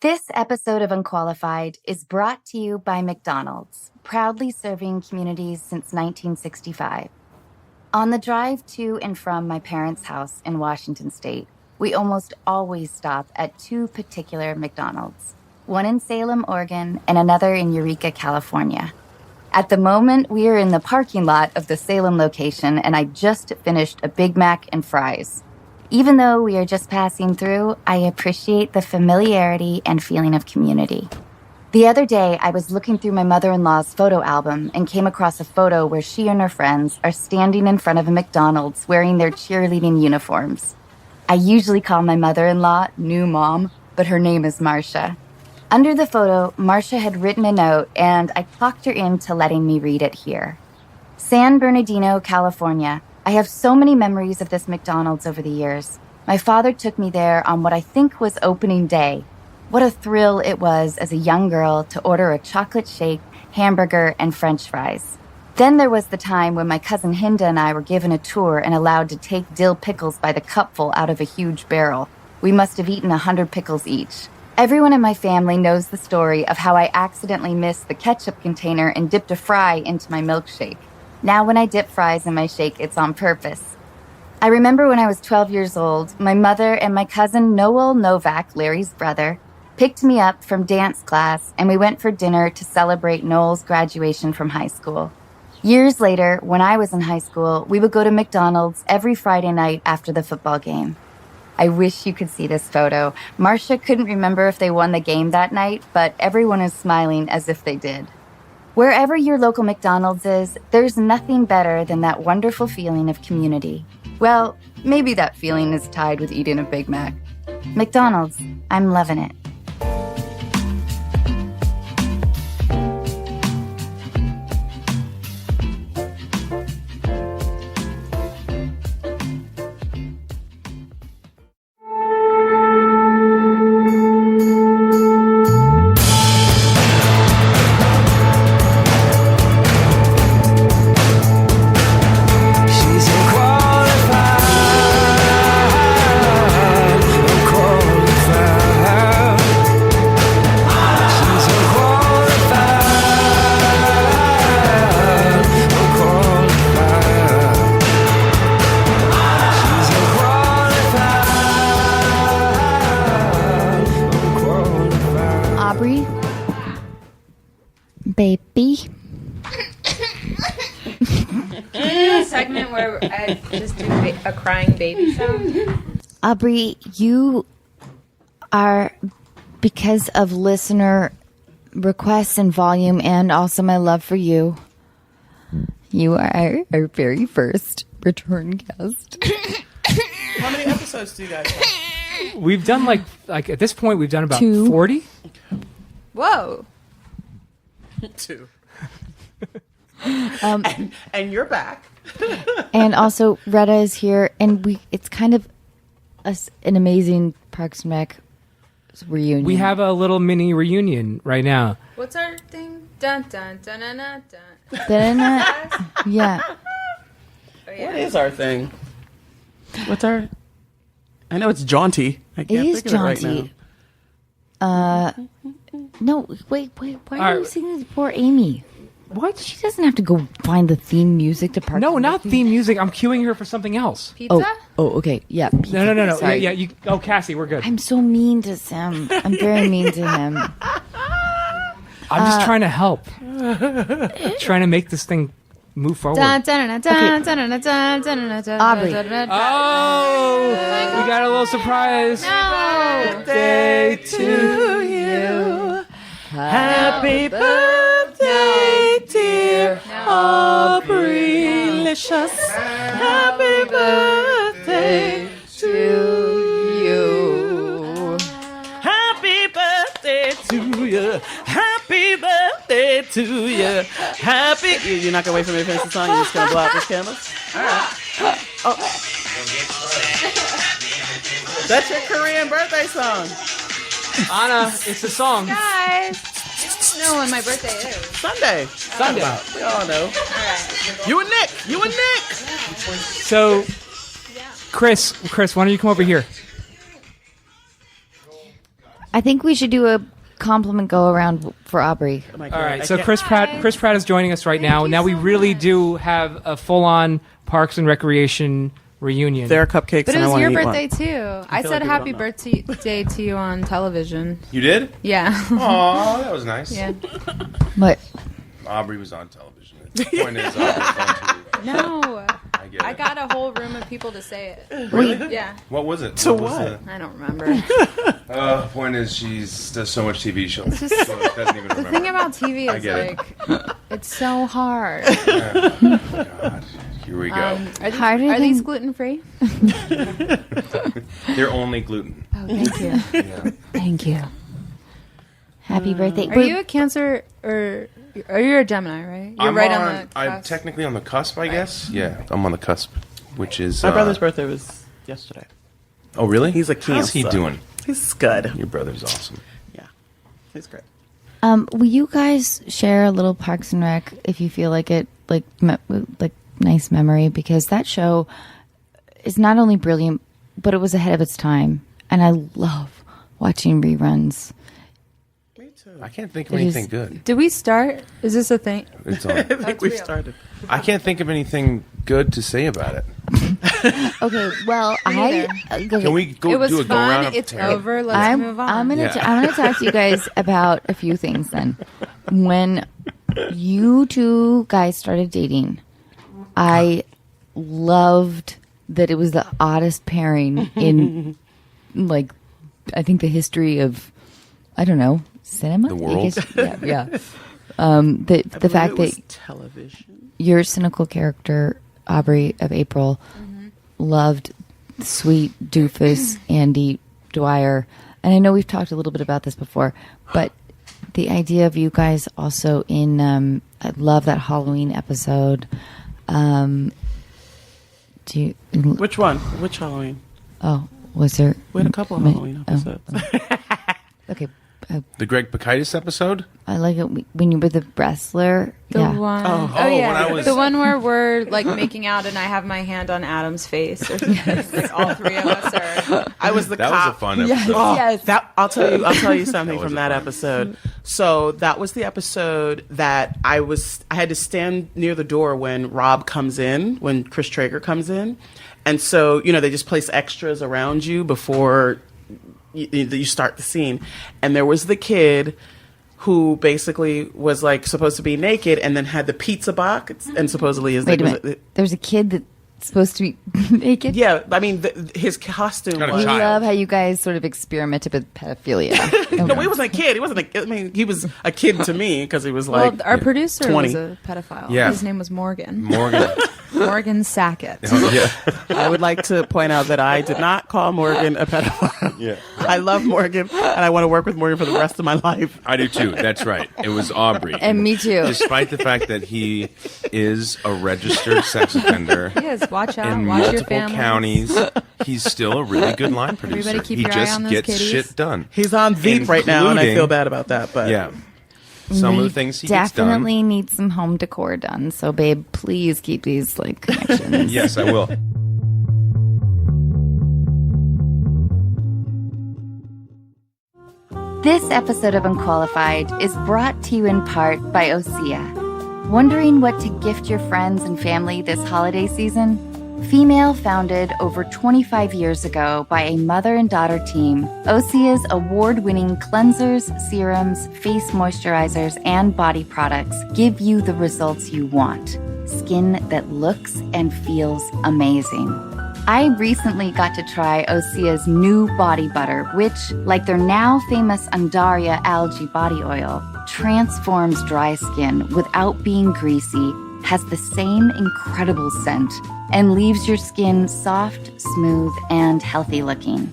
This episode of Unqualified is brought to you by McDonald's, proudly serving communities since 1965. On the drive to and from my parents' house in Washington State, we almost always stop at two particular McDonald's, one in Salem, Oregon, and another in Eureka, California. At the moment, we are in the parking lot of the Salem location, and I just finished a Big Mac and fries. Even though we are just passing through, I appreciate the familiarity and feeling of community. The other day, I was looking through my mother-in-law's photo album and came across a photo where she and her friends are standing in front of a McDonald's wearing their cheerleading uniforms. I usually call my mother-in-law New Mom, but her name is Marcia. Under the photo, Marcia had written a note, and I talked her into letting me read it here. San Bernardino, California. I have so many memories of this McDonald's over the years. My father took me there on what I think was opening day. What a thrill it was as a young girl to order a chocolate shake, hamburger, and French fries. Then there was the time when my cousin Hinda and I were given a tour and allowed to take dill pickles by the cupful out of a huge barrel. We must have eaten 100 pickles each. Everyone in my family knows the story of how I accidentally missed the ketchup container and dipped a fry into my milkshake. Now when I dip fries in my shake, it's on purpose. I remember when I was 12 years old, my mother and my cousin Noel Novak, Larry's brother, picked me up from dance class, and we went for dinner to celebrate Noel's graduation from high school. Years later, when I was in high school, we would go to McDonald's every Friday night after the football game. I wish you could see this photo. Marcia couldn't remember if they won the game that night, but everyone is smiling as if they did. Wherever your local McDonald's is, there's nothing better than that wonderful feeling of community. Well, maybe that feeling is tied with eating a Big Mac. McDonald's, I'm loving it. Aubrey? Baby? Can we do a segment where I just do a crying baby sound? Aubrey, you are, because of listener requests and volume and also my love for you, you are our very first return guest. How many episodes do you guys have? We've done like at this point we've done about 2. 40. Whoa. 2. And you're back. And also Retta is here, and it's kind of an amazing Parks and Rec reunion. We have a little mini reunion right now. What's our thing? Dun dun dun dun dun dun. Yeah. Oh, yeah. What is our thing? What's our... I know it's jaunty. I can't It is think of it right jaunty. now. No, wait. Why All are you right. singing for Amy? What? She doesn't have to go find the theme music to Parks No, and not Rec. theme music. I'm cueing her for something else. Pizza? Okay. Yeah. No. Yeah, Sorry. you. Oh, Cassie, we're good. I'm so mean to Sam. I'm very mean to him. I'm just trying to help. Trying to make this thing move forward. Dun dun dun dun dun dun dun dun dun. Aubrey. Oh, we got a little surprise. No. Birthday to you. Happy birthday, dear Aubrey-licious. Happy birthday to you. Happy birthday to you. Happy birthday to you. You're not going to wait for me to finish the song? You're just going to blow out this candle? All right. Oh. That's your Korean birthday song. Anna, it's a song. Guys. know when my birthday is. Sunday. We all know. All right. You and Nick. So, Chris, why don't you come over here? I think we should do a compliment go around for Aubrey. Oh my God. All right, so Chris Pratt is joining us right now. Now we really do have a full-on Parks and Recreation reunion. There are cupcakes, But and it I was want your to eat birthday one. too. I feel said like happy people birthday to you on television. You did? Yeah. Oh, that was nice. Yeah. What? Aubrey was on television. The point is, Aubrey was on TV. No. I get it. I got a whole room of people to say it. Really? Yeah. What was it? To was what? I don't remember. Point is, she does so much TV. She doesn't even remember. The thing about TV I is get it. like it's so hard. God, here we go. Are these gluten free? They're only gluten. Oh, thank you. Yeah. Thank you. Happy birthday. Are you a Cancer or you're a Gemini, right? You're right on the I'm cusp. technically on the cusp, I guess. Yeah, I'm on the cusp, which is My brother's birthday was yesterday. Oh, really? He's a How's he Cancer. doing? He's good. Your brother's awesome. Yeah, he's great. Will you guys share a little Parks and Rec if you feel like it, like nice memory? Because that show is not only brilliant, but it was ahead of its time, and I love watching reruns. Me too. I can't think of It is- anything good. Did we start? Is this a thing? It's on. I think we real. started. I can't think of anything good to say about it. Okay, well, Can we go It was do a go fun. around? It's over. Let's move on. I'm gonna Yeah. I'm gonna talk to you guys about a few things then. When you two guys started dating, I loved that it was the oddest pairing in like I think the history of I don't know cinema. The I world? guess- yeah. The I fact believe it that was television. your cynical character Aubrey of April loved sweet doofus Andy Dwyer, and I know we've talked a little bit about this before, but the idea of you guys also in I love that Halloween episode. Do you? Which one? Which Halloween? Oh, was there? We had a couple of Halloween Oh, episodes. okay, The Greg Bacchitis episode? I like it when you were the wrestler. The yeah. one. Oh. Oh, yeah. when I was- The one where we're like making out and I have my hand on Adam's face. Or something. Like all three of us are. I was the That cop. was a fun episode. Oh, Yes. that I'll tell you something That was from a that fun episode. So that was the episode that I had to stand near the door when Rob comes in, when Chris Traeger comes in. And so, they just place extras around you before you start the scene. And there was the kid who basically was like supposed to be naked and then had the pizza box and supposoply is Wait a minute. There's a kid that's supposed to be naked. Yeah, I mean his costume Got a was We child. love how you guys sort of experimented with pedophilia. No, he wasn't a kid. He wasn't. He was a kid to me because he was like. Well, our producer 20. was a pedophile. Yeah. His name was Morgan. Morgan. Morgan Sackett. Yeah. I would like to point out that I did not call Morgan a pedophile. Yeah. I love Morgan, and I want to work with Morgan for the rest of my life. I do too. That's right. It was Aubrey. And me too. Despite the fact that he is a registered sex offender Yes, watch out. in Watch your multiple family. counties, he's still a really good line producer. Everybody keep he your eye just on those gets kitties. shit done. He's on Veep right now, and I Including- feel bad about that. But Yeah. Some of the things he gets done. Definitely need some home decor done. So, babe, please keep these like connections. Yes, I will. This episode of Unqualified is brought to you in part by Osea. Wondering what to gift your friends and family this holiday season? Female founded over 25 years ago by a mother and daughter team, Osea's award-winning cleansers, serums, face moisturizers, and body products give you the results you want. Skin that looks and feels amazing. I recently got to try Osea's new body butter, which, like their now famous Undaria algae body oil, transforms dry skin without being greasy, has the same incredible scent, and leaves your skin soft, smooth, and healthy looking.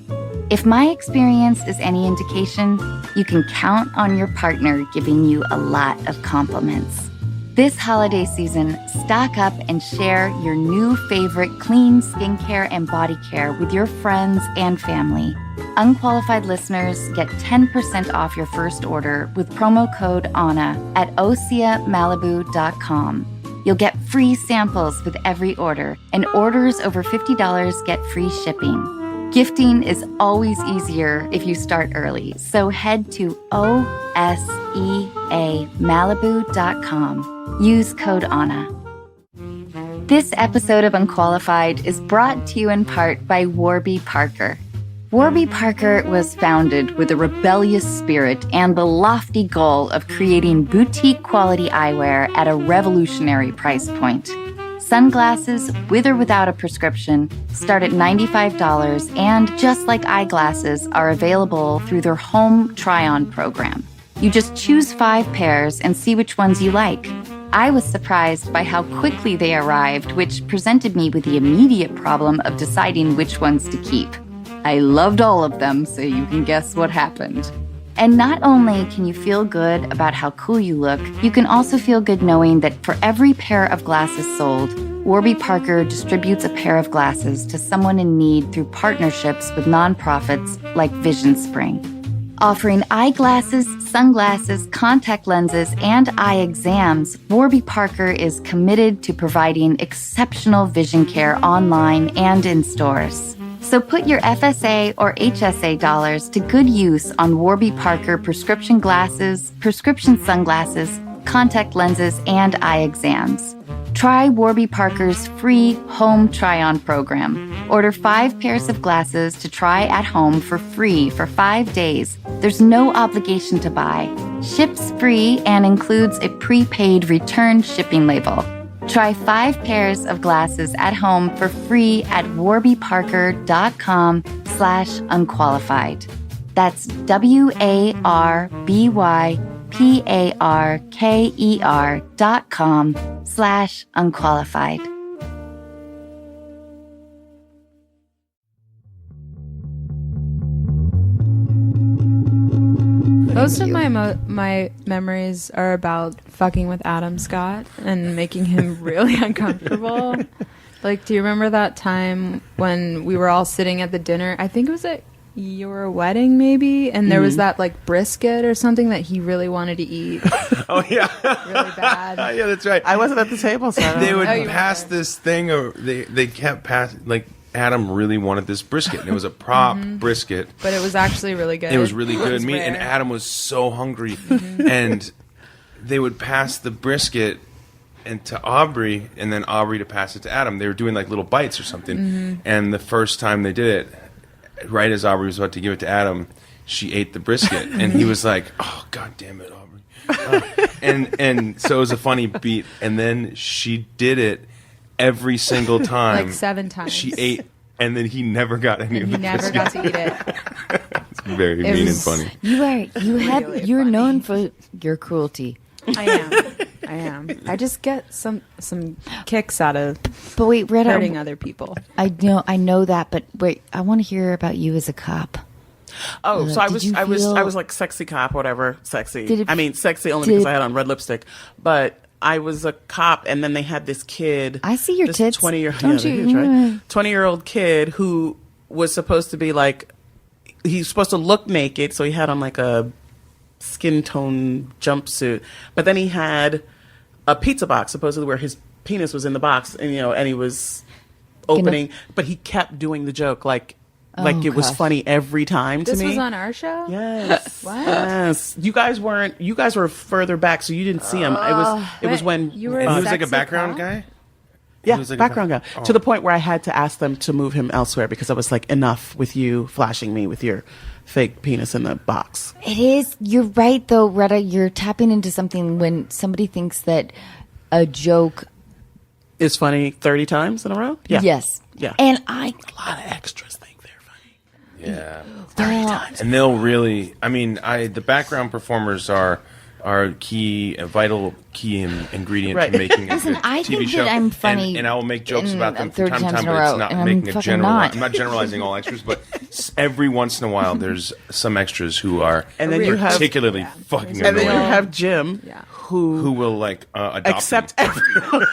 If my experience is any indication, you can count on your partner giving you a lot of compliments. This holiday season, stock up and share your new favorite clean skincare and body care with your friends and family. Unqualified listeners get 10% off your first order with promo code ANNA at OseaMalibu.com. You'll get free samples with every order, and orders over $50 get free shipping. Gifting is always easier if you start early, so head to OSEAMalibu.com. Use code ANNA. This episode of Unqualified is brought to you in part by Warby Parker. Warby Parker was founded with a rebellious spirit and the lofty goal of creating boutique quality eyewear at a revolutionary price point. Sunglasses, with or without a prescription, start at $95 and, just like eyeglasses, are available through their home try-on program. You just choose 5 pairs and see which ones you like. I was surprised by how quickly they arrived, which presented me with the immediate problem of deciding which ones to keep. I loved all of them, so you can guess what happened. And not only can you feel good about how cool you look, you can also feel good knowing that for every pair of glasses sold, Warby Parker distributes a pair of glasses to someone in need through partnerships with nonprofits like Vision Spring. Offering eyeglasses, sunglasses, contact lenses, and eye exams, Warby Parker is committed to providing exceptional vision care online and in stores. So put your FSA or HSA dollars to good use on Warby Parker prescription glasses, prescription sunglasses, contact lenses, and eye exams. Try Warby Parker's free home try-on program. Order 5 pairs of glasses to try at home for free for 5 days. There's no obligation to buy. Ships free and includes a prepaid return shipping label. Try 5 pairs of glasses at home for free at warbyparker.com/unqualified. That's warbyparker.com/unqualified. Most of my memories are about fucking with Adam Scott and making him really uncomfortable. Like, do you remember that time when we were all sitting at the dinner? I think it was at your wedding, maybe, and there was that like brisket or something that he really wanted to eat. Oh yeah, really bad. Yeah, that's right. I wasn't at the table, so I don't They know. would you pass were. this thing, or they kept passing. Like Adam really wanted this brisket, and it was a prop brisket. But it was actually really good. It was really good. was Me and rare. Adam was so hungry, and they would pass the brisket and to Aubrey, and then Aubrey to pass it to Adam. They were doing like little bites or something. And the first time they did it, right as Aubrey was about to give it to Adam, she ate the brisket, and he was like, "Oh, God damn it, Aubrey!" And so it was a funny beat. And then she did it every single time, like 7 times. She ate, and then he never got any of He the never brisket. got to eat it. It's very mean and was- funny. You're known for your cruelty. I am. I just get some kicks out of But wait, Retta, hurting other people. I know that, but wait, I want to hear about you as a cop. Oh, so I Did was you I was feel- I was like sexy cop, whatever, sexy. Did it- I mean, sexy only because did- I had on red lipstick. But I was a cop, and then they had this kid. I see your this tits. 20-year, Don't they're you? huge, right? 20-year-old kid who was supposed to be like, he's supposed to look naked, so he had on like a skin tone jumpsuit, but then he had a pizza box supposedly where his penis was in the box, and and he was opening, but he kept doing the joke like it was gosh. funny every time to This me. was on our show? Yes. What? Yes. You guys were further back, so you didn't see him. It was when You were And he was like a sexy background cop? guy? yeah, he was like a background guy. Oh. To the point where I had to ask them to move him elsewhere because I was like, enough with you flashing me with your fake penis in the box. It is. You're right, though, Retta. You're tapping into something when somebody thinks that a joke. It's funny 30 times in a row? Yeah. Yes. Yeah. And A lot of extras think they're funny. Yeah. 30 times. And they'll really, I mean, the background performers are a vital key ingredient Right. to making a Listen, good I TV think show. that I'm funny and I will make jokes in about them from 30 time to times time, in a but it's row, not and I'm making a fucking general. not. I'm not generalizing all extras, but every once in a while, there's some extras who are And then you have particularly fucking and then you annoying, have Jim Yeah. who will like adopt accept them. everyone.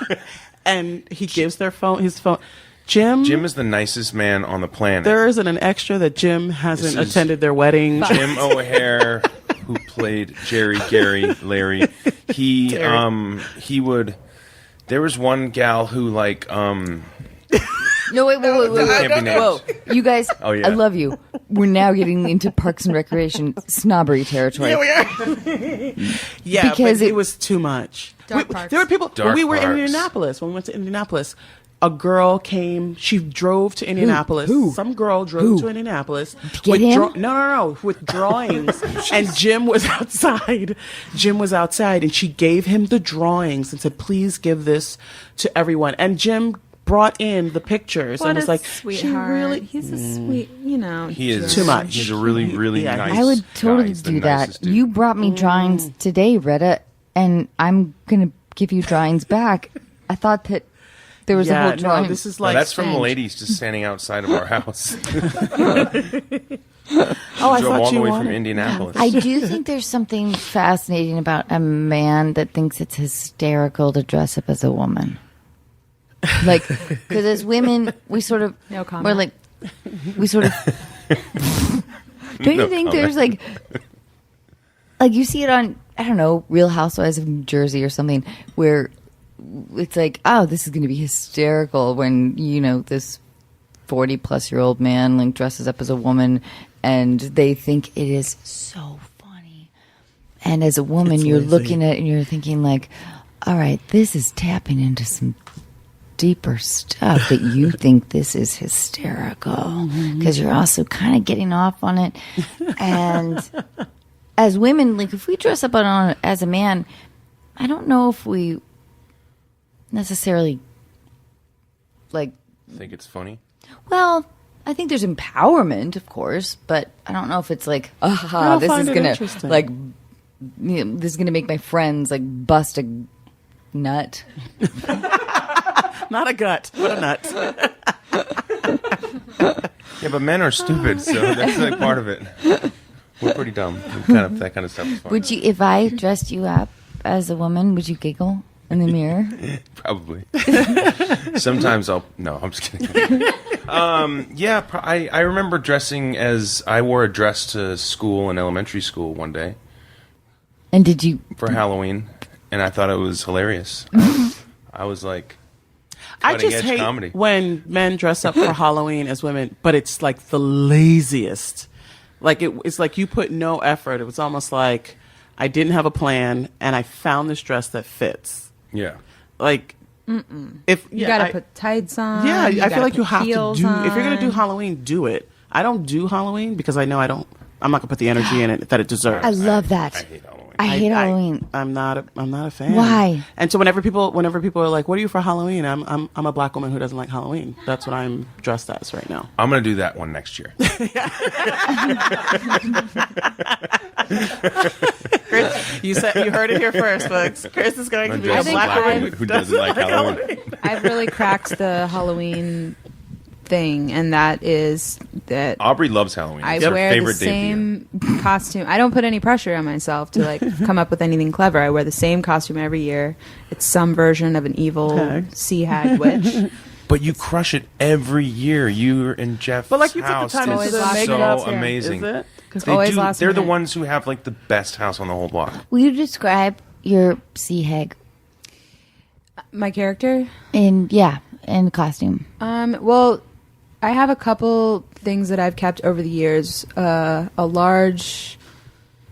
And he gives his phone. Jim Jim is the nicest man on the planet. there isn't an extra that Jim hasn't This is- attended their wedding. Jim O'Hare, who played Jerry, Gary, Larry. He would. There was one gal who like No, wait. Can't be named. Whoa, you guys, Oh, yeah. I love you. We're now getting into Parks and Recreation snobbery territory. Yeah, we are. Yeah, Because because it was too much. Dark parks. There were people when Dark we were in parks. Indianapolis. When we went to Indianapolis, a girl came. She drove to Indianapolis. Who? Some girl drove to Indianapolis. get with him? No, with drawings. And Jim was outside. Jim was outside, and she gave him the drawings and said, "Please give this to everyone." And Jim brought in the pictures and was like, sweetheart. He's a sweet, He is Too much. He's a really, really Yeah, nice. I would totally guy. He's the do that. nicest dude. You brought me drawings today, Retta, and I'm going to give you drawings back. I thought that there was a whole drawing. No, this is No, like that's from the strange. ladies just standing outside of our house. Oh, I Drove all thought the you way from wanted. Indianapolis. I do think there's something fascinating about a man that thinks it's hysterical to dress up as a woman. Like, because as women, we sort of, No comment. we're like, we sort of, don't you No think comment. there's like you see it on, I don't know, Real Housewives of New Jersey or something, where it's like, oh, this is going to be hysterical when, you know, this 40-plus-year-old man like dresses up as a woman, and they think it is so funny. And as a woman, It's you're lazy. looking at it and you're thinking like, all right, this is tapping into some deeper stuff that you think this is hysterical because you're also kind of getting off on it. And as women, like if we dress up on as a man, I don't know if we necessarily like. think it's funny. Well, I think there's empowerment, of course, but I don't know if it's like, aha, this is find it gonna interesting. like, you know, this is gonna make my friends like bust a nut. Not a gut, but a nut. Yeah, but men are stupid, so that's like part of it. We're pretty dumb. That kind of stuff is fun. Would you, if I dressed you up as a woman, would you giggle in the mirror? Probably. Sometimes I'll. No, I'm just kidding. Yeah, I remember dressing as I wore a dress to school in elementary school one day And did you? for Halloween, and I thought it was hilarious. I was like, I cutting just edge hate comedy. when men dress up for Halloween as women, but it's like the laziest. Like it's like you put no effort. It was almost like I didn't have a plan and I found this dress that fits. Yeah. Like if You gotta put tights on. yeah, you I gotta feel like put you have to heels do. If you're gonna do on. Halloween, do it. I don't do Halloween because I know I'm not gonna put the energy in it that it deserves. I love that. I hate Halloween. I hate Halloween. I'm not a fan. Why? And so whenever people are like, "What are you for Halloween?" I'm a black woman who doesn't like Halloween. That's what I'm dressed as right now. I'm gonna do that one next year. Chris, you heard it here first, folks. Chris is going to I'm be a dressed as a black black woman woman who doesn't like Halloween. I've really cracked the Halloween thing, and that is that Aubrey loves Halloween. I It's her wear the favorite day of the year. same costume. I don't put any pressure on myself to like come up with anything clever. I wear the same costume every year. It's some version of an evil Hag. sea hag witch. But you crush it every year. You're in Jeff's But like you put the house. time into It's the so makeup. amazing. Is it? It's always last They're the minute. ones who have like the best house on the whole block. Will you describe your sea hag My character. in costume? Well, I have a couple things that I've kept over the years. A large,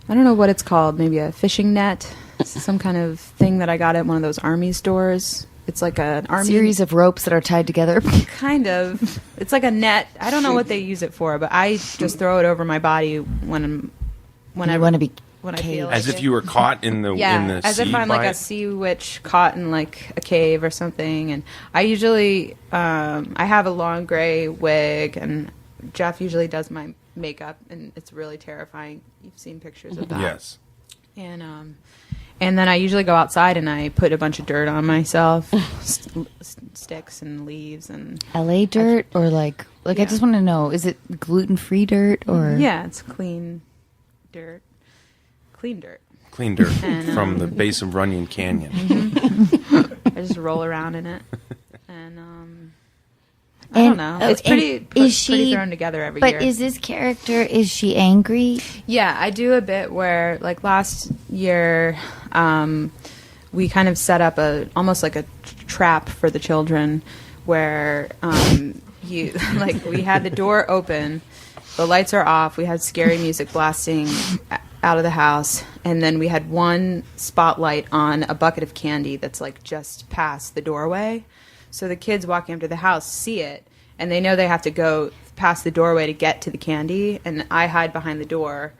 I don't know what it's called, maybe a fishing net, some kind of thing that I got at one of those army stores. It's like an army Series of ropes that are tied together. kind of. It's like a net. I don't know what they use it for, but I just throw it over my body whenever You want to be when I feel caged. like As if it. you were caught in the Yeah, in the as sea if I'm by like a it. sea witch caught in like a cave or something. And I usually, I have a long gray wig, and Jeff usually does my makeup, and it's really terrifying. You've seen pictures of that. Yes. And then I usually go outside and I put a bunch of dirt on myself, sticks and leaves and LA dirt or like I Yeah. just want to know, is it gluten-free dirt or yeah, it's clean dirt. Clean dirt. Clean dirt And, from the base of Runyon Canyon. I just roll around in it, and I don't know. oh, It's pretty. and is pretty she- thrown together every But year. is this character, is she angry? Yeah, I do a bit where, like last year, we kind of set up almost like a trap for the children, where like we had the door open, the lights are off, we had scary music blasting out of the house, and then we had one spotlight on a bucket of candy that's like just past the doorway. So the kids walking up to the house see it, and they know they have to go past the doorway to get to the candy, and I hide behind the door.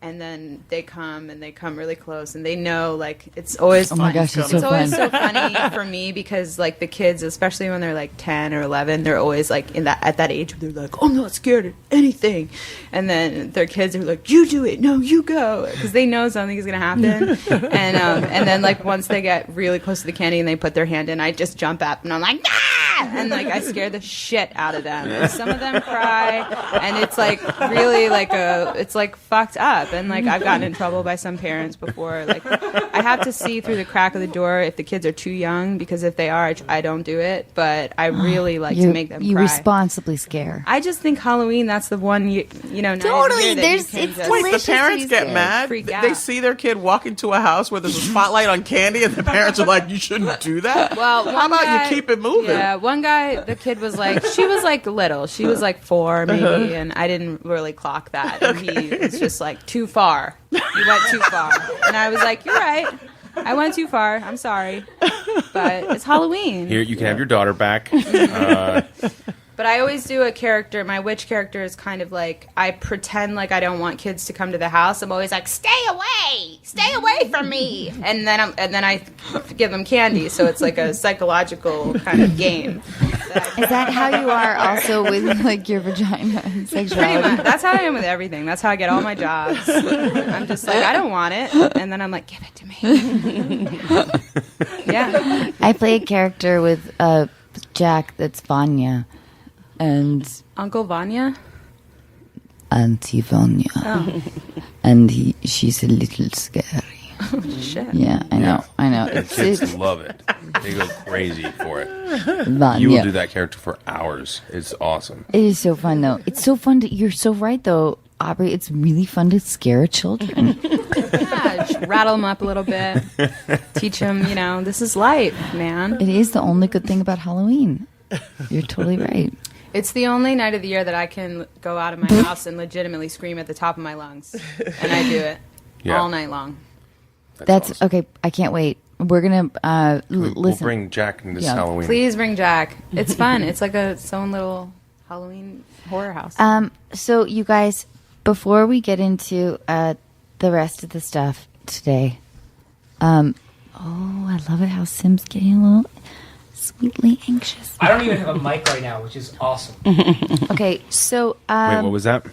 And then they come really close, and they know, like, it's always Oh my gosh, it's so it's always fun. so funny for me because, like, the kids, especially when they're like 10 or 11, they're always like at that age where they're like, I'm not scared of anything, and then their kids are like, you do it, no, you go, because they know something is gonna happen, and then like once they get really close to the candy and they put their hand in, I just jump up and I'm like, ah! And like I scare the shit out of them, and some of them cry, and it's like really like it's like fucked up. And like I've gotten in trouble by some parents before. Like I have to see through the crack of the door if the kids are too young, because if they are, I don't do it. But I really like to make them You cry. responsibly scare. I just think Halloween, that's the one you know. night of the Totally, year that there's- you can it's just- Wait, the delicious parents these get days. mad. Freak They out. see their kid walk into a house where there's a spotlight on candy, and the parents are like, "You shouldn't do that." Well, how one about guy- you keep it moving? Yeah, one guy, the kid was like, she was like little. She was like 4 maybe, and I didn't really clock that. And he was just like, too far. You went too far. And I was like, you're right. I went too far. I'm sorry. But it's Halloween. Here, you can have your daughter back. But I always do a character. My witch character is kind of like, I pretend like I don't want kids to come to the house. I'm always like, stay away from me. And then I give them candy. So it's like a psychological kind of game. Is that how you are also with like your vagina and Pretty sexuality? much. That's how I am with everything. That's how I get all my jobs. I'm just like, I don't want it. And then I'm like, give it to me. Yeah. I play a character with Jack that's Vanya and Uncle Vanya? Auntie Vanya. And she's a little scary. Shit. Yeah, I know. The kids love it. They go crazy for it. Vanya. You will do that character for hours. It's awesome. It is so fun, though. It's so fun. You're so right, though, Aubrey. It's really fun to scare children. Yeah, just rattle them up a little bit. Teach them, this is life, man. It is the only good thing about Halloween. You're totally right. It's the only night of the year that I can go out of my house and legitimately scream at the top of my lungs. And I do it all night long. That's awesome. okay. I can't wait. We're gonna We'll listen. bring Jack in this Yeah. Halloween. Please bring Jack. It's fun. It's like its own little Halloween horror house. So you guys, before we get into the rest of the stuff today, I love it how Sim's getting a little sweetly anxious. I don't even have a mic right now, which is awesome. Okay, so Wait, what was that?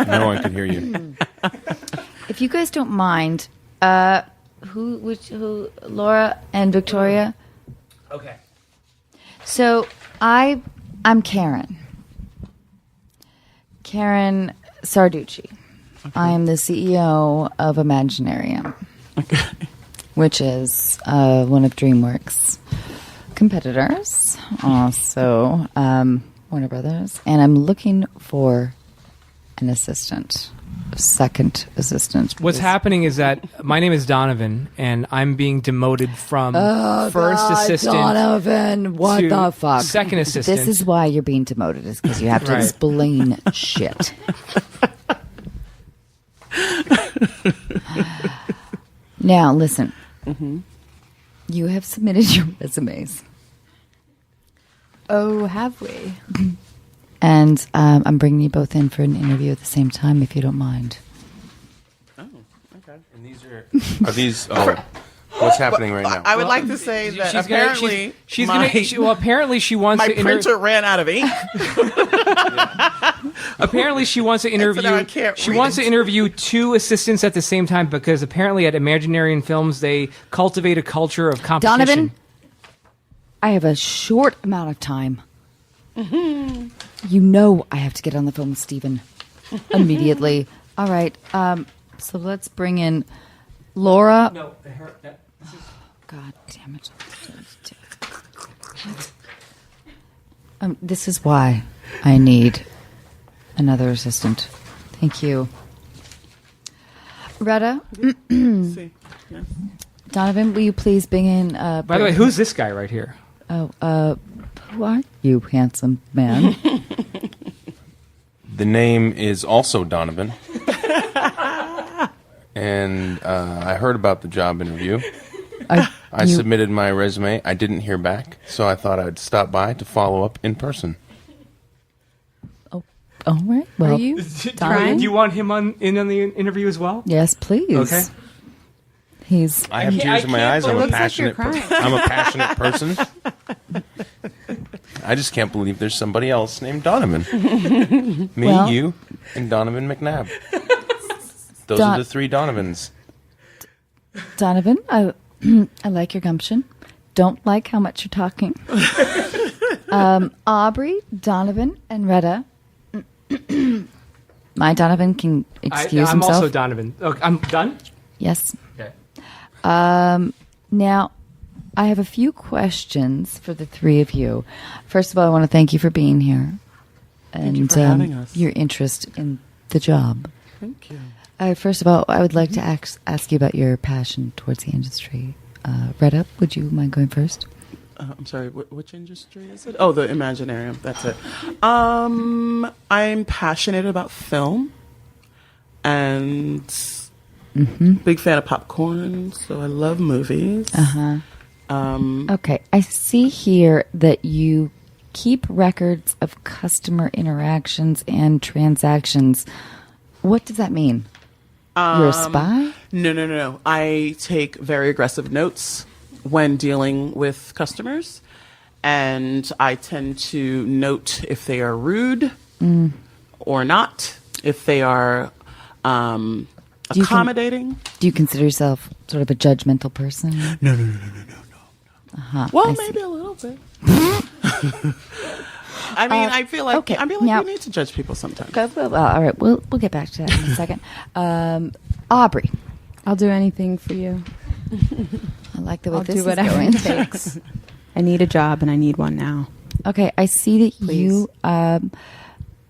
No one could hear you. if you guys don't mind, who, Laura and Victoria. Okay. So I'm Karen. Karen Sarducci. I am the CEO of Imaginarium, which is one of DreamWorks' competitors, also Warner Brothers, and I'm looking for an assistant, a second assistant. What's happening is that my name is Donovan, and I'm being demoted from first assistant Donovan, what to the fuck? second assistant. This is why you're being demoted, is because you have to Right. explain shit. Now, listen. You have submitted your resumes. Oh, have we? And I'm bringing you both in for an interview at the same time, if you don't mind. And these are these? Oh, what's happening right now? I would like to say that apparently apparently she wants my to printer ran out of ink. Apparently, she wants to interview. now I can't She read wants it. to interview 2 assistants at the same time because apparently at Imaginarium Films they cultivate a culture of competition. Donovan, I have a short amount of time. You know I have to get on the phone with Steven immediately. All right. So let's bring in Laura. No, God damn it. This is why I need another assistant. Thank you. Retta, See, Donovan, will you please bring in... By the way, who's this guy right here? Who are you, handsome man? The name is also Donovan. And I heard about the job interview. I submitted my resume. I didn't hear back, so I thought I'd stop by to follow up in person. Oh, all right. Well, Are you Do trying? you want him in on the interview as well? yes, please. Okay. I have tears in my eyes. I'm a It looks like you're passionate. crying. I'm a passionate person. I just can't believe there's somebody else named Donovan. Me, Well- you, and Donovan McNabb. Those are the three Donovans. Donovan, I like your gumption. Don't like how much you're talking. Aubrey, Donovan, and Retta. My Donovan can excuse I'm himself. also Donovan. Okay, I'm done? Yes. Okay. Now, I have a few questions for the three of you. First of all, I want to thank you for being here. And you for having us. your interest in the job. Thank you. First of all, I would like to ask you about your passion towards the industry. Retta, would you mind going first? I'm sorry, which industry is it? Oh, the Imaginarium. That's it. I'm passionate about film and big fan of popcorn, so I love movies. Okay, I see here that you keep records of customer interactions and transactions. What does that mean? You're a spy? No. I take very aggressive notes when dealing with customers, and I tend to note if they are rude or not, if they are accommodating. Do you consider yourself sort of a judgmental person? No. Well, I see. maybe a little bit. I mean, I feel like okay, I feel like now- you need to judge people sometimes. Okay, well, all right, we'll get back to that in a second. Aubrey, I'll do anything for you. I like the way I'll this do is whatever going. it takes. I need a job, and I need one now. Okay, I see that Please.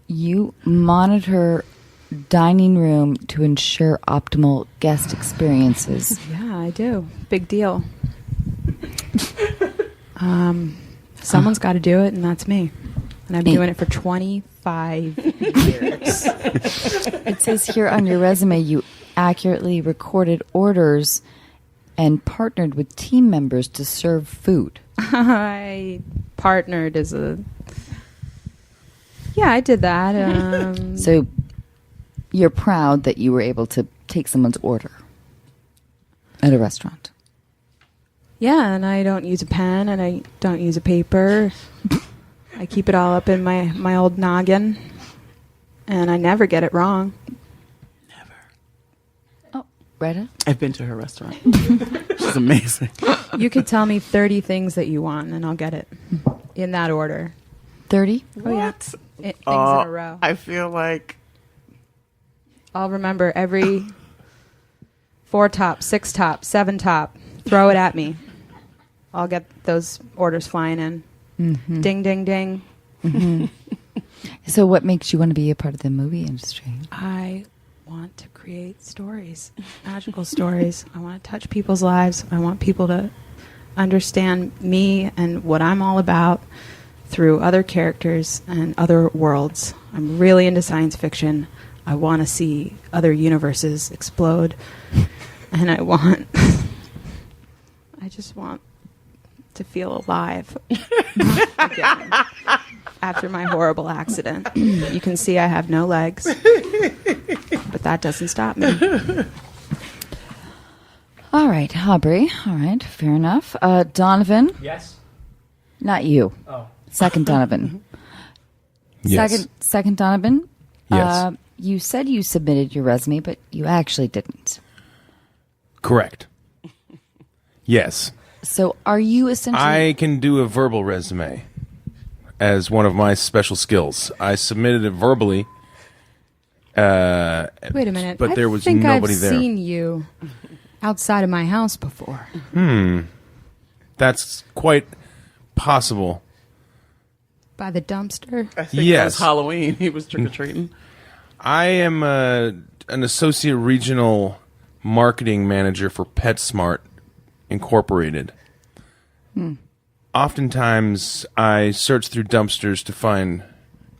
you monitor dining room to ensure optimal guest experiences. Yeah, I do. Big deal. Someone's got to do it, and that's me. And I've been doing it for 25 years. It says here on your resume you accurately recorded orders and partnered with team members to serve food. I partnered as a... Yeah, I did that. So you're proud that you were able to take someone's order at a restaurant. Yeah, and I don't use a pen, and I don't use a paper. I keep it all up in my old noggin, and I never get it wrong. Oh, Retta? I've been to her restaurant. She's amazing. You could tell me 30 things that you want, and I'll get it in that order. 30? Oh, yeah. Things in a row. I feel like I'll remember every 4 top, 6 top, 7 top. Throw it at me. I'll get those orders flying in. Mm-hmm. Ding, ding, ding. So what makes you want to be a part of the movie industry? I want to create stories, magical stories. I want to touch people's lives. I want people to understand me and what I'm all about through other characters and other worlds. I'm really into science fiction. I want to see other universes explode. And I just want to feel alive again after my horrible accident. You can see I have no legs, but that doesn't stop me. All right, Aubrey. All right, fair enough. Donovan, Yes? not you. Oh. Second Donovan. Yes. Second Donovan. Yes. You said you submitted your resume, but you actually didn't. Correct. Yes. So are you essentially... I can do a verbal resume as one of my special skills. I submitted it verbally. Wait a minute. But there was I think nobody I've there. seen you outside of my house before. That's quite possible. By the dumpster. I think Yes. it was Halloween. He was trick or treating. I am an associate regional marketing manager for PetSmart Incorporated. oftentimes I search through dumpsters to find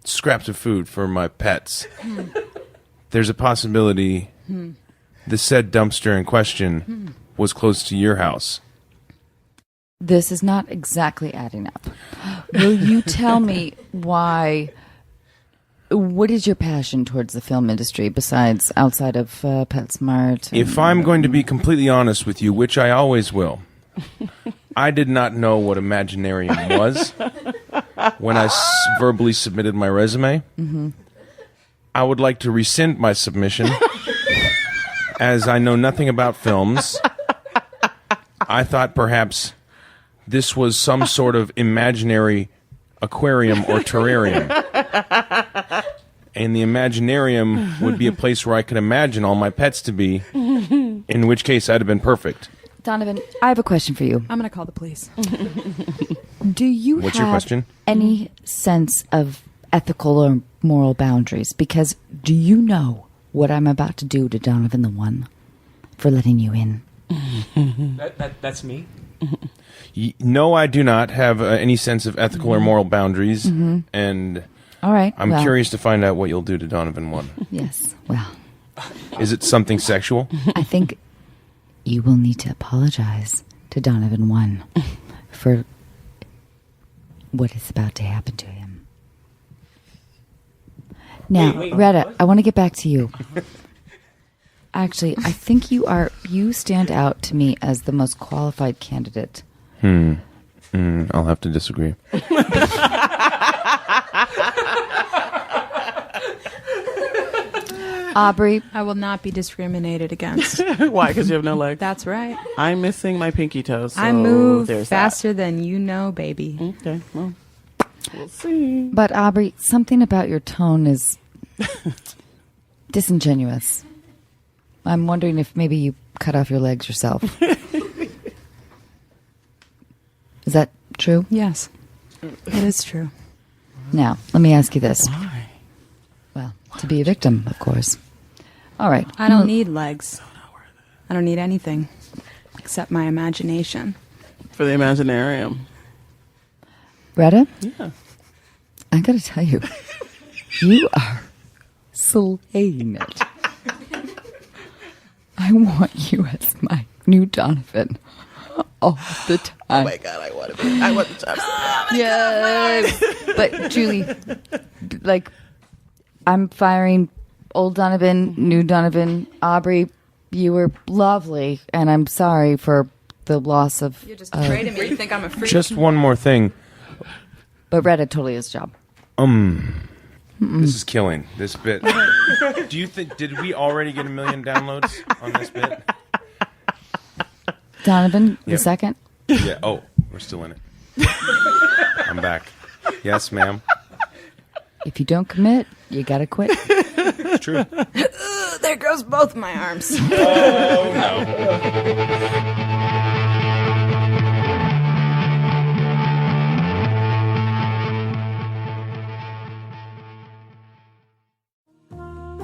scraps of food for my pets. There's a possibility the said dumpster in question was close to your house. This is not exactly adding up. Will you tell me why? What is your passion towards the film industry besides outside of PetSmart? If I'm going to be completely honest with you, which I always will, I did not know what Imaginarium was when I verbally submitted my resume. I would like to rescind my submission as I know nothing about films. I thought perhaps this was some sort of imaginary aquarium or terrarium. And the Imaginarium would be a place where I could imagine all my pets to be, in which case I'd have been perfect. Donovan, I have a question for you. I'm going to call the police. Do you What's have your question? any sense of ethical or moral boundaries? Because do you know what I'm about to do to Donovan the One for letting you in? That's me. No, I do not have any sense of ethical or moral boundaries, and All right. I'm well, curious to find out what you'll do to Donovan 1. Yes. Well, Is it something sexual? I think you will need to apologize to Donovan 1 for what is about to happen to him. Now, Wait, Retta, what? I want to get back to you. Actually, I think you stand out to me as the most qualified candidate. I'll have to disagree. Aubrey, I will not be discriminated against. Why? Because you have no legs. That's right. I'm missing my pinky toe. So I move there's faster than you know, baby. That. Okay, well, we'll see. but Aubrey, something about your tone is disingenuous. I'm wondering if maybe you cut off your legs yourself. Is that true? Yes, it is true. Now, let me ask you this. Why? Well, to be a victim, of course. All right. I don't need legs. I don't need anything except my imagination. For the Imaginarium. Retta, Yeah. I gotta tell you, you are slaying it. I want you as my new Donovan all the time. Oh my God, I want the job. Yes. But Julie, like, I'm firing old Donovan, new Donovan. Aubrey, you were lovely, and I'm sorry for the loss of. You're just afraid of me. You think I'm a freak. Just one more thing. But Retta totally is job. This is killing, this bit. Do you think, did we already get 1 million downloads on this bit? Donovan, the Yep. second. Yeah, oh, we're still in it. I'm back. Yes, ma'am. If you don't commit, you gotta quit. It's true. There goes both my arms.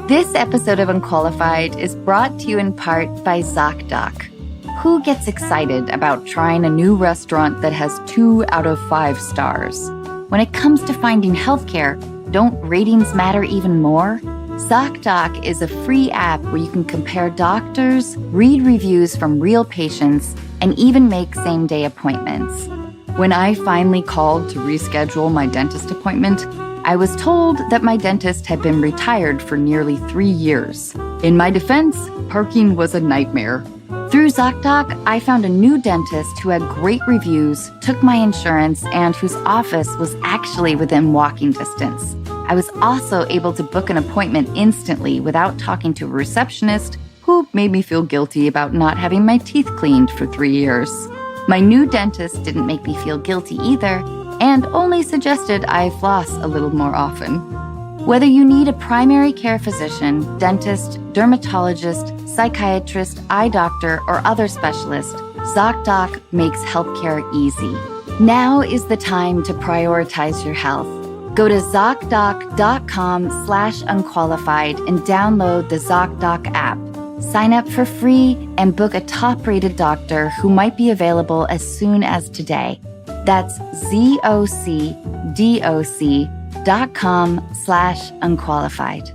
This episode of Unqualified is brought to you in part by ZocDoc. Who gets excited about trying a new restaurant that has 2 out of 5 stars? When it comes to finding healthcare, don't ratings matter even more? ZocDoc is a free app where you can compare doctors, read reviews from real patients, and even make same-day appointments. When I finally called to reschedule my dentist appointment, I was told that my dentist had been retired for nearly 3 years. In my defense, parking was a nightmare. Through ZocDoc, I found a new dentist who had great reviews, took my insurance, and whose office was actually within walking distance. I was also able to book an appointment instantly without talking to a receptionist who made me feel guilty about not having my teeth cleaned for 3 years. My new dentist didn't make me feel guilty either, and only suggested I floss a little more often. Whether you need a primary care physician, dentist, dermatologist, psychiatrist, eye doctor, or other specialist, ZocDoc makes healthcare easy. Now is the time to prioritize your health. Go to ZocDoc.com/unqualified and download the ZocDoc app. Sign up for free and book a top-rated doctor who might be available as soon as today. That's ZocDoc.com/unqualified.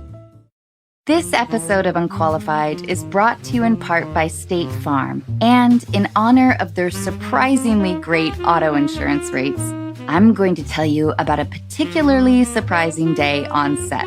This episode of Unqualified is brought to you in part by State Farm, and in honor of their surprisingly great auto insurance rates, I'm going to tell you about a particularly surprising day on set.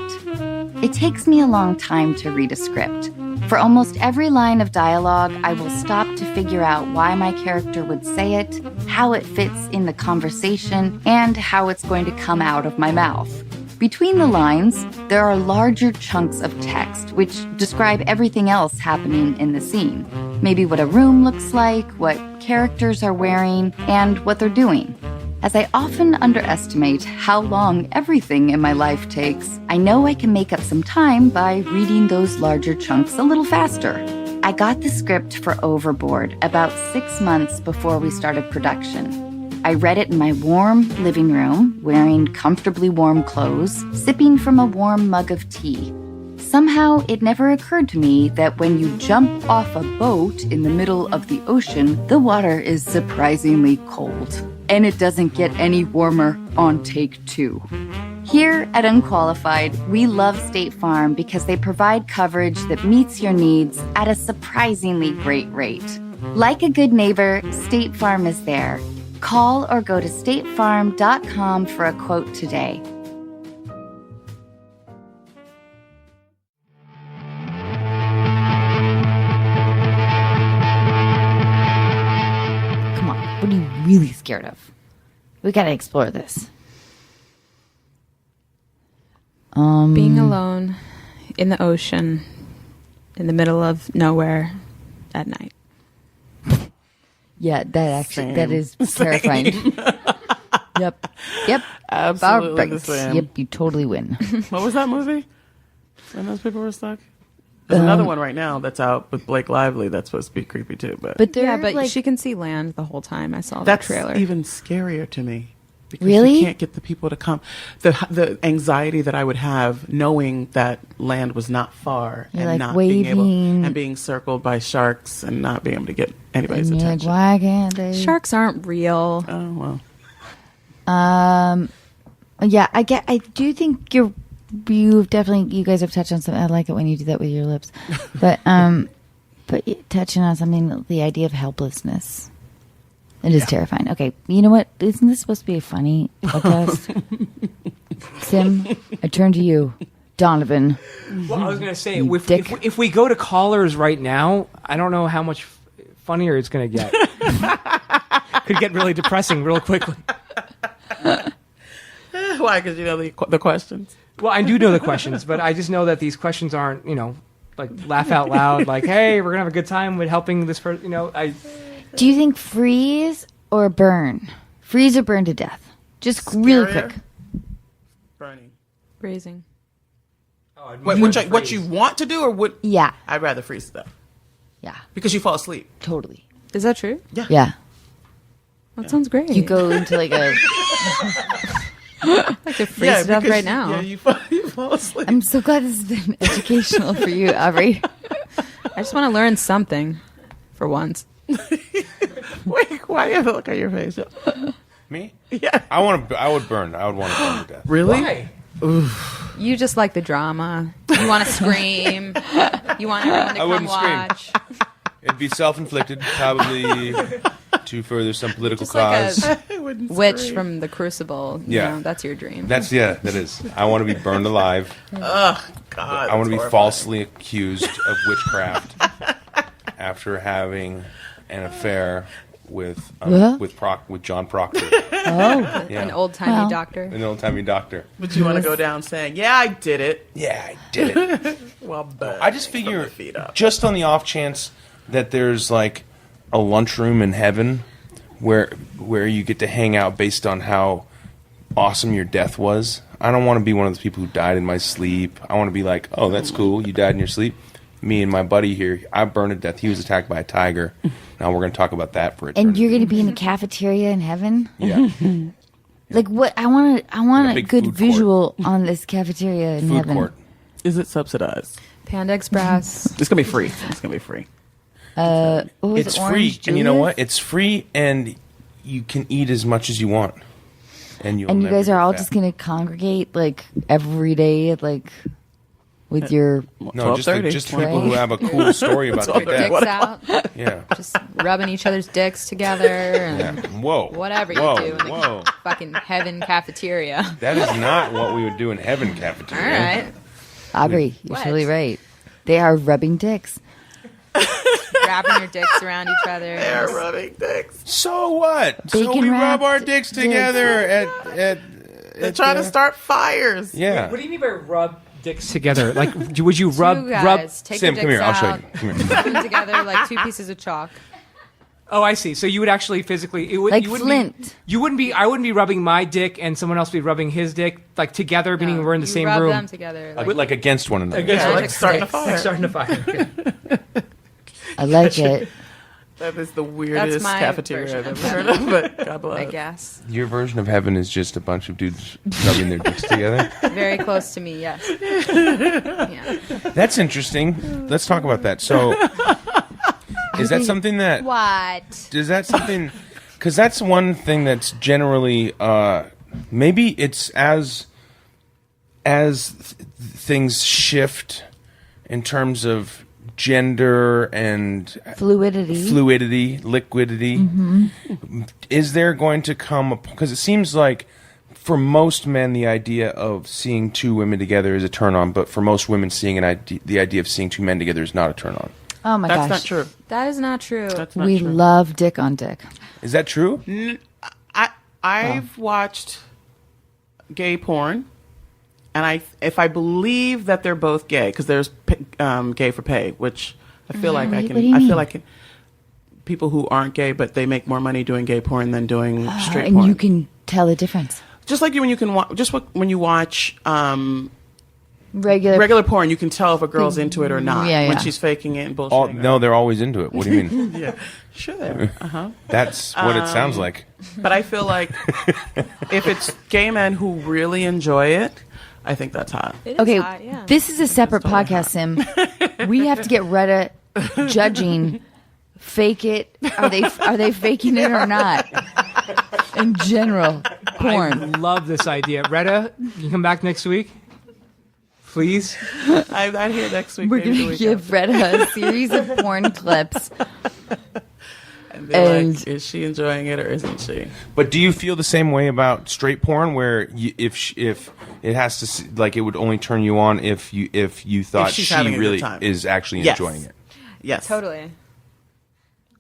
It takes me a long time to read a script. For almost every line of dialogue, I will stop to figure out why my character would say it, how it fits in the conversation, and how it's going to come out of my mouth. Between the lines, there are larger chunks of text which describe everything else happening in the scene. Maybe what a room looks like, what characters are wearing, and what they're doing. As I often underestimate how long everything in my life takes, I know I can make up some time by reading those larger chunks a little faster. I got the script for Overboard about 6 months before we started production. I read it in my warm living room, wearing comfortably warm clothes, sipping from a warm mug of tea. Somehow, it never occurred to me that when you jump off a boat in the middle of the ocean, the water is surprisingly cold. And it doesn't get any warmer on take 2. Here at Unqualified, we love State Farm because they provide coverage that meets your needs at a surprisingly great rate. Like a good neighbor, State Farm is there. Call or go to statefarm.com for a quote today. Come on, what are you really scared of? We gotta explore this. Being alone in the ocean in the middle of nowhere at night. Yeah, that actually, that Same. is terrifying. Yep. Absolutely Bar the bites. same. Yep, you totally win. What was that movie? When those people were stuck? There's another one right now that's out with Blake Lively that's supposed to be creepy too. But But Yeah, they're but like, she can see land the whole time. I saw the that's trailer. even scarier to me. Because Really? you can't get the people to come. The anxiety that I would have knowing that land was not far You're and like not being able waving. and being circled by sharks and not being able to get anybody's and you're like, attention. why can't they? Sharks aren't real. Oh well. Yeah, I do think you guys have touched on something. I like it when you do that with your lips. But touching on something, the idea of helplessness. It is terrifying. Okay, you know what? Isn't this supposed to be a funny podcast? Sim, I turn to you. Donovan. Well, I was going to say, You dick. if we go to callers right now, I don't know how much funnier it's going to get. Could get really depressing real quickly. Why? Because you know the questions. Well, I do know the questions, but I just know that these questions aren't, like laugh out loud, like, hey, we're going to have a good time with helping this person, Do you think freeze or burn? Freeze or burn to death? Just really Scarier? quick. Burning. Raising. What you want to do or what? Yeah. I'd rather freeze to death Yeah. because you fall asleep. Totally. Is that true? Yeah. That sounds great. You go into like a... I'd like to freeze it up because right now. Yeah, you fall asleep. I'm so glad this has been educational for you, Aubrey. I just want to learn something for once. Wait, why do you have a look on your face? Me? Yeah. I would burn. I would want to burn to death. Really? Why? You just like the drama. You want to scream. You want everyone to I come wouldn't scream. watch. It'd be self-inflicted, probably to further some political Just like cause. a I wouldn't witch scream. from the Crucible. Yeah. That's your dream. That is. I want to be burned alive. God. I want to be falsely accused of witchcraft after having an affair with John Proctor, Oh. yeah. An old-timey Well. doctor. an old-timey doctor. But you want to go down saying, "Yeah, I did it." Yeah, I did it. Well, but I just from figure, the feet up. just on the off chance that there's like a lunchroom in heaven where you get to hang out based on how awesome your death was. I don't want to be one of those people who died in my sleep. I want to be like, oh, that's cool. You died in your sleep. Me and my buddy here, I burned to death. He was attacked by a tiger. Now we're going to talk about that for eternity. And you're going to be in a cafeteria in heaven? Yeah. Like what? I want Like a a big good food visual on this cafeteria in Food heaven. court. Is it subsidized? Panda Express. It's gonna be free. It's gonna be free. What was It's it, free. Orange And you know Julius? what? It's free and you can eat as much as you want, and you And you guys are all just going to congregate like every day, like with your. no, just 12:30. just people who have a cool story about like Dicks that. out, Yeah. just rubbing each other's dicks together, and Yeah. Whoa. whatever you Whoa, do in the Whoa. fucking heaven cafeteria. That is not what we would do in heaven All cafeteria. right, Aubrey, you're What? totally right. They are rubbing dicks. wrapping your dicks around each other. They're rubbing dicks. So what? So Bacon we rub wrapped our dicks together at They're trying to start fires. Yeah. What do you mean by rub dicks together? Like, would you rub Two rub? guys, take Sam, your come dicks here. I'll show out, you. Come here. put them together like two pieces of chalk. Oh, I see. So you would actually physically, it would, Like you wouldn't Flint. Be, you wouldn't be. I wouldn't be rubbing my dick, and someone else would be rubbing his dick, like together, meaning we're in the You same rub room. them together. Like against one another. Against Yeah, one like starting a sticks. fire. Like starting a fire. Okay. I like it. That is the weirdest my cafeteria I've version ever heard of, but God bless. I guess. Your version of heaven is just a bunch of dudes rubbing their dicks together. Very close to me, yes. Yeah. That's interesting. Let's talk about that. So, is that something that What? is that something? Because that's one thing that's generally maybe it's as things shift in terms of gender and Fluidity. liquidity. Is there going to come, because it seems like for most men the idea of seeing two women together is a turn on, but for most women seeing the idea of seeing two men together is not a turn on. Oh my That's gosh. not true. That is not true. That's not We true. love dick on dick. Is that true? I've watched gay porn, and if I believe that they're both gay, because there's gay for pay, which I feel like I Wait, can. what do you I mean? feel like people who aren't gay, but they make more money doing gay porn than doing straight And porn. you can tell the difference. Just like when you can when you watch Regular. regular porn, you can tell if a girl's into it or not Yeah, when yeah. she's faking it and bullshitting. No, they're always into it. What do you mean? yeah, sure they are. Uh-huh. That's what it sounds like. But I feel like if it's gay men who really enjoy it, I think that's hot. It is Okay, hot, yeah. this is a separate podcast, Sim. We have to get Retta judging. Fake it? Are they faking it or not? In general, porn. I love this idea. Retta, you come back next week, please. I'm here next week. We're maybe the gonna week give Retta a series of porn clips. and be like, and- is she enjoying it or isn't she? But do you feel the same way about straight porn, where if it has to like it would only turn you on if you thought she's she having a good really time. is actually Yes. enjoying it? Yes. Totally.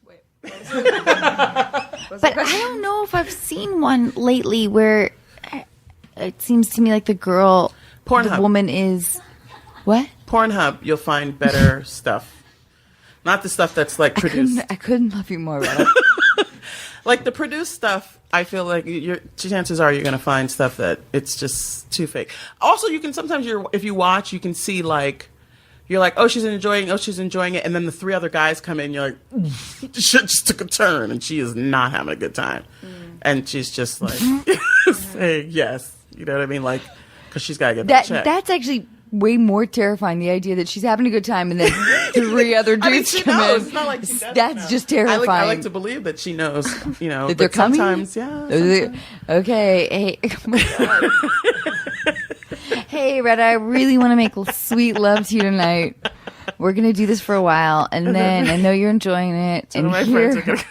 Wait. But I don't know if I've seen one lately where it seems to me like the Pornhub. woman is what? Pornhub, you'll find better stuff. Not the stuff that's like produced. I couldn't love you more, Retta. Like the produced stuff, I feel like chances are you're going to find stuff that it's just too fake. Also, you can sometimes if you watch, you can see like you're like, oh, she's enjoying it, and then the three other guys come in, you're like, shit just took a turn, and she is not having a good time, and she's just like saying yes, you know what I mean, like because she's got to get that check. That's actually way more terrifying. The idea that she's having a good time and then three other I mean, dudes she come knows. in. It's not like she doesn't That's know. just terrifying. I like to believe that she knows, you know, That they're but coming? sometimes, yeah. Okay. Hey, oh my God. Hey, Retta, I really want to make sweet love to you tonight. We're going to do this for a while, and then I know you're enjoying it. Some And of my friends are gonna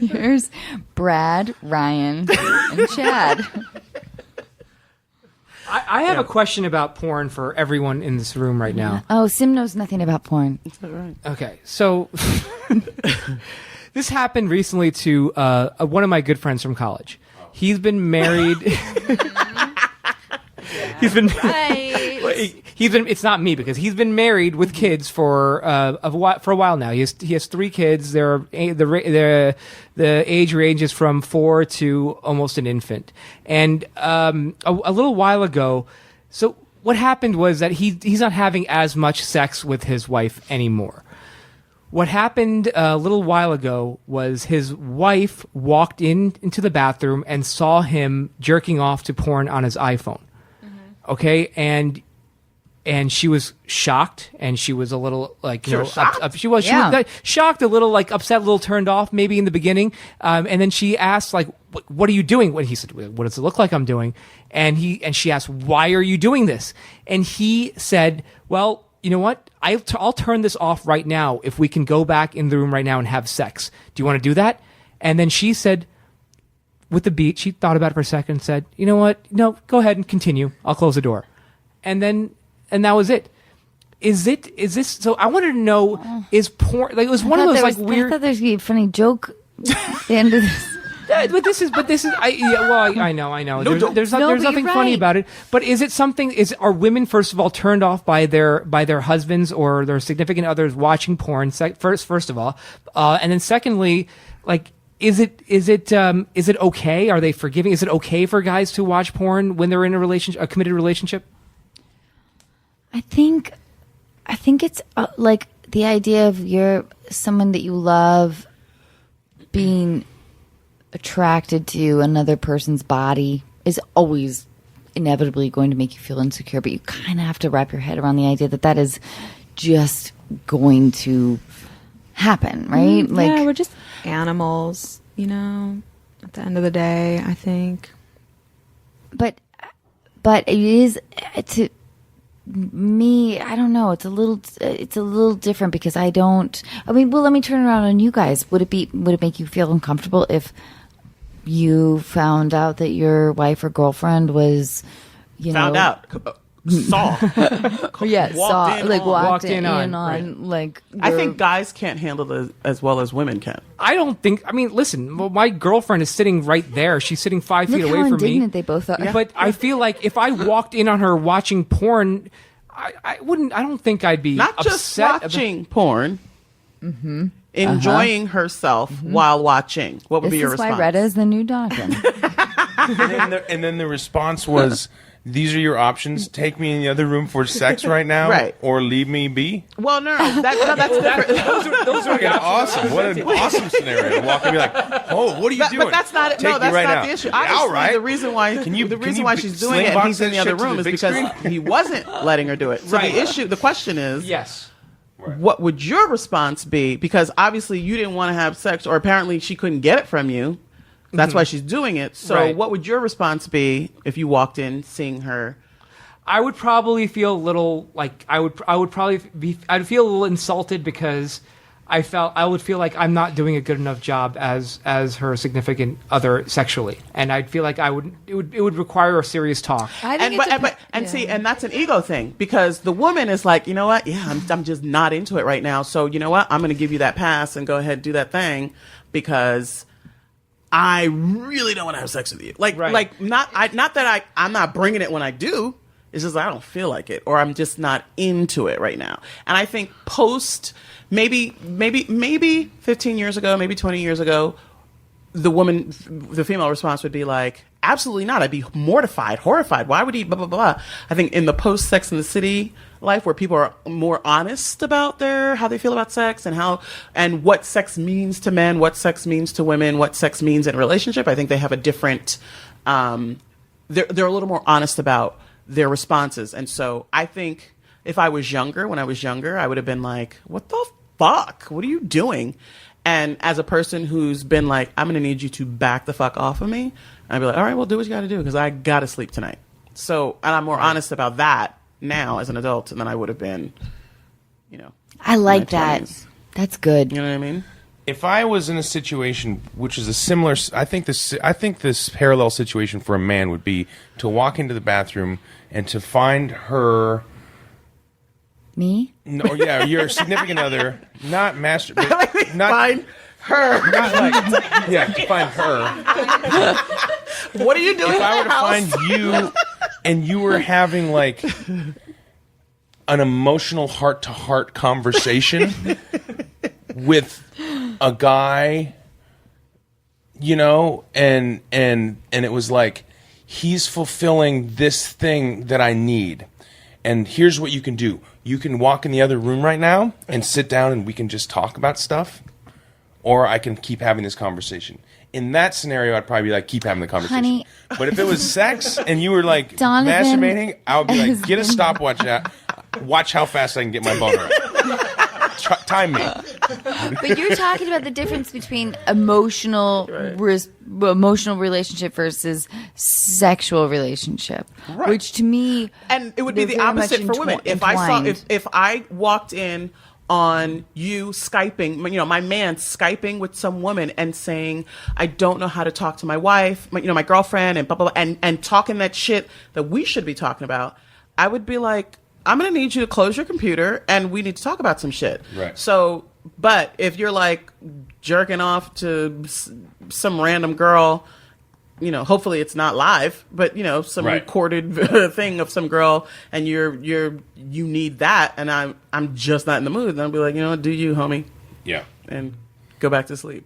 here's Brad, Ryan, and Chad. I have a question about porn for everyone in this room right now. Oh, Sim knows nothing about porn. Okay, so this happened recently to one of my good friends from college. He's been married. He's been. He's been. It's not me because he's been married with kids for a while now. He has 3 kids. The age ranges from 4 to almost an infant. And a little while ago, so what happened was that he's not having as much sex with his wife anymore. What happened a little while ago was his wife walked into the bathroom and saw him jerking off to porn on his iPhone. Okay, and and she was shocked, and she was a little like She was shocked? she was shocked, a little like upset, a little turned off, maybe in the beginning. And then she asked like, "What are you doing?" When he said, "What does it look like I'm doing?" And she asked, "Why are you doing this?" And he said, "Well, you know what? I'll turn this off right now if we can go back in the room right now and have sex. Do you want to do that?" And then she said, with the beat, she thought about it for a second and said, "You know what? No, go ahead and continue. I'll close the door." And that was it. Is this, so I wanted to know, is porn, like, it was one of those, like, weird. I thought there's a funny joke at the end of this. But this is, I know. There's but nothing you're funny right. about it. But is it something, are women, first of all, turned off by their husbands or their significant others watching porn, first of all? And then secondly, like, is it okay? Are they forgiving? Is it okay for guys to watch porn when they're in a committed relationship? I think it's like the idea of someone that you love being attracted to another person's body is always inevitably going to make you feel insecure, but you kind of have to wrap your head around the idea that is just going to happen, right? Yeah, we're just animals, you know, at the end of the day, I think. But it is to me, I don't know, it's a little different because let me turn around on you guys. Would it make you feel uncomfortable if you found out that your wife or girlfriend was, Saw. walked in on right. like. I think guys can't handle it as well as women can. I don't think. I mean, listen. My girlfriend is sitting right there. She's sitting 5 feet Look away how from me. indignant they both are. But I feel like if I walked in on her watching porn, I wouldn't. I don't think I'd be Not just upset watching porn, enjoying herself while watching. What would This be your is response? why Retta is the new Donovan. And then the response was, "These are your options. Take me in the other room for sex right now, Right. or leave me be." Well, no, that's different. Those are Fucking awesome! What an awesome scenario. Walk in and be like, "Oh, what are you doing?" But that's not it. Take No, me that's right not now. the issue. Yeah, Obviously, all right. the reason why Can you she's doing it and slingbox he's in the that other shit to room the is big because screen? he wasn't letting her do it. So Right. the question is, Yes. what would your response be? Because obviously you didn't want to have sex, or apparently she couldn't get it from you. That's why she's doing it. So Right. what would your response be if you walked in seeing her? I would probably feel a little like I'd feel a little insulted because I would feel like I'm not doing a good enough job as her significant other sexually, and I'd feel like it would require a serious talk. I think And that's an ego thing, because the woman is like, you know what? Yeah, I'm just not into it right now. So you know what? I'm going to give you that pass and go ahead and do that thing because I really don't want to have sex with you. Right. Not that I'm not bringing it when I do. It's just I don't feel like it, or I'm just not into it right now. And I think maybe 15 years ago, maybe 20 years ago, the female response would be like, absolutely not. I'd be mortified, horrified. Why would he blah, blah, blah. I think in the post Sex and the City life, where people are more honest about how they feel about sex and what sex means to men, what sex means to women, what sex means in a relationship, I think they have a different, they're a little more honest about their responses. And so I think when I was younger, I would have been like, what the fuck? What are you doing? And as a person who's been like, I'm going to need you to back the fuck off of me, I'd be like, all right, well, do what you got to do because I got to sleep tonight. So, and I'm more honest about that now as an adult than I would have been, I like in my that. 20s. That's good. You know what I mean? If I was in a situation which is a similar, I think this parallel situation for a man would be to walk into the bathroom and to find her. Me? No, yeah, your significant other, not masturbate, not Find her. not like, yeah, to find her. What are you doing? If I were in to the house? find you and you were having like an emotional heart-to-heart conversation with a guy, and it was like, he's fulfilling this thing that I need. And here's what you can do. You can walk in the other room right now and sit down and we can just talk about stuff. Or I can keep having this conversation. In that scenario, I'd probably be like, keep having the conversation. Honey. But if it was sex and you were like Donovan masturbating, I would be like, get a stopwatch out. Watch how fast I can get my boner out. Time me. But you're talking about the difference between emotional relationship versus sexual relationship, Right. which to me, And it would be they're the very much opposite for women. If entwined. if I walked in on you Skyping, my man Skyping with some woman and saying, I don't know how to talk to my wife, my girlfriend, and blah, blah, blah, and talking that shit that we should be talking about, I would be like, I'm going to need you to close your computer and we need to talk about some shit. Right. So, but if you're like jerking off to some random girl, hopefully it's not live, but some Right. recorded thing of some girl, and you need that, and I'm just not in the mood. Then I'll be like, do you, homie, Yeah. and go back to sleep.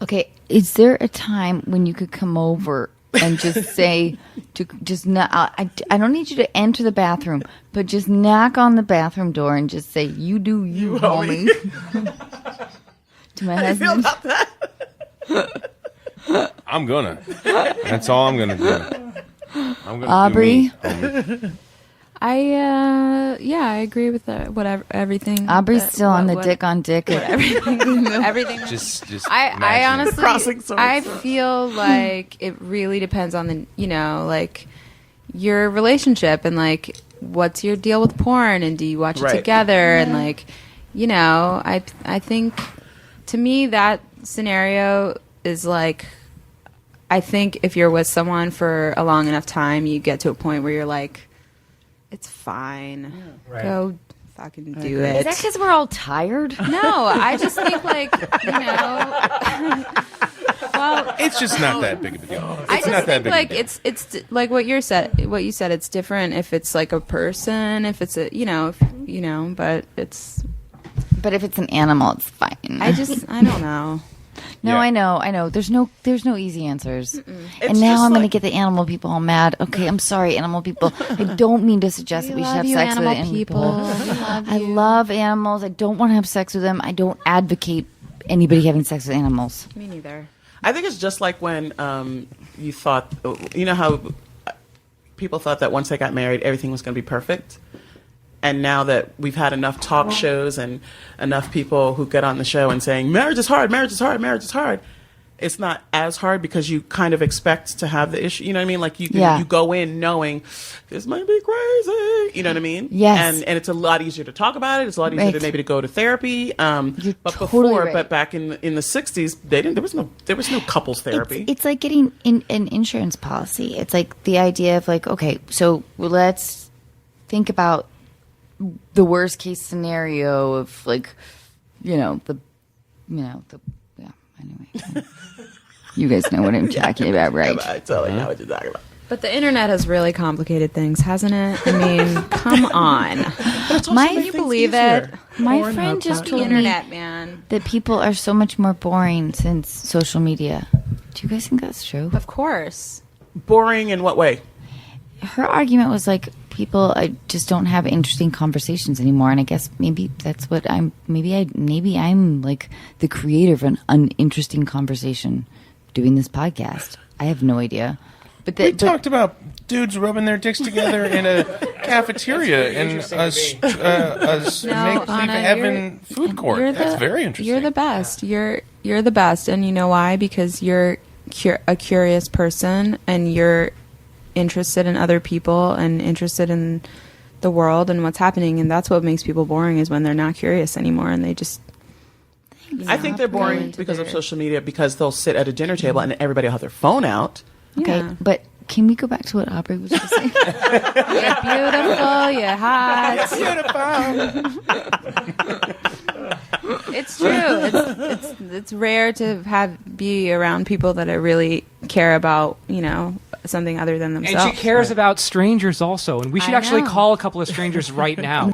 okay, is there a time when you could come over and just say to just I don't need you to enter the bathroom, but just knock on the bathroom door and just say, you do you, homie. To my How do you feel husband. about that? I'm gonna. That's all I'm gonna do. I'm gonna Aubrey? do me, homie. I agree with everything. Aubrey's still on the dick on dick. Everything. Just I imagine it. honestly, Crossing swords. I feel like it really depends on the, like your relationship and like what's your deal with porn and do you watch it Right. together and like, I think to me that scenario is like, I think if you're with someone for a long enough time, you get to a point where you're like, it's fine. Right. Go fucking do Is it. that because we're all tired? No, I just think like, well, It's just not that big of a deal. It's I not just that think big like of a deal. it's like what you said, it's different if it's like a person, if it's a, but it's, But if it's an animal, it's fine. I don't know. No, Yeah. I know. There's no easy answers. It's And now just I'm going to like- get the animal people all mad. Okay, I'm sorry, animal people. I don't mean to suggest that we should have sex with animal people. I love animals. I don't want to have sex with them. I don't advocate anybody having sex with animals. Me neither. I think it's just like when you thought, how people thought that once they got married, everything was going to be perfect. And now that we've had enough talk shows and enough people who get on the show and saying, marriage is hard, marriage is hard, marriage is hard, it's not as hard because you kind of expect to have the issue. You know what I mean? Like you go in knowing this might be crazy. You know what I mean? Yes. And it's a lot easier to talk about it. It's a lot easier Right. to maybe to go to therapy. You're But totally before, right. but back in the 60s, there was no couples therapy. It's like getting an insurance policy. It's like the idea of like, okay, so let's think about the worst case scenario of like, yeah, anyway. You guys know what I'm talking about, right? I totally know what you're talking about. But the internet has really complicated things, hasn't it? I mean, come on. Can you believe it? My friend just The told me internet, man. that people are so much more boring since social media. Do you guys think that's true? Of course. Boring in what way? Her argument was like people just don't have interesting conversations anymore, and I guess maybe that's what I'm. Maybe I'm like the creator of an uninteresting conversation doing this podcast. I have no idea. But We talked about dudes rubbing their dicks together in a cafeteria in a make-believe Anna, heaven food court. That's very interesting. You're the best. You're the best, and you know why? Because you're a curious person, and you're interested in other people and interested in the world and what's happening, and that's what makes people boring is when they're not curious anymore and they just. I think they're boring because of social media because they'll sit at a dinner table and everybody will have their phone out. Okay, Yeah. but can we go back to what Aubrey was just saying? You're beautiful. You're hot. It's true. It's rare to be around people that really care about something other than themselves. And she cares about strangers also. And we should I actually know. call a couple of strangers right now.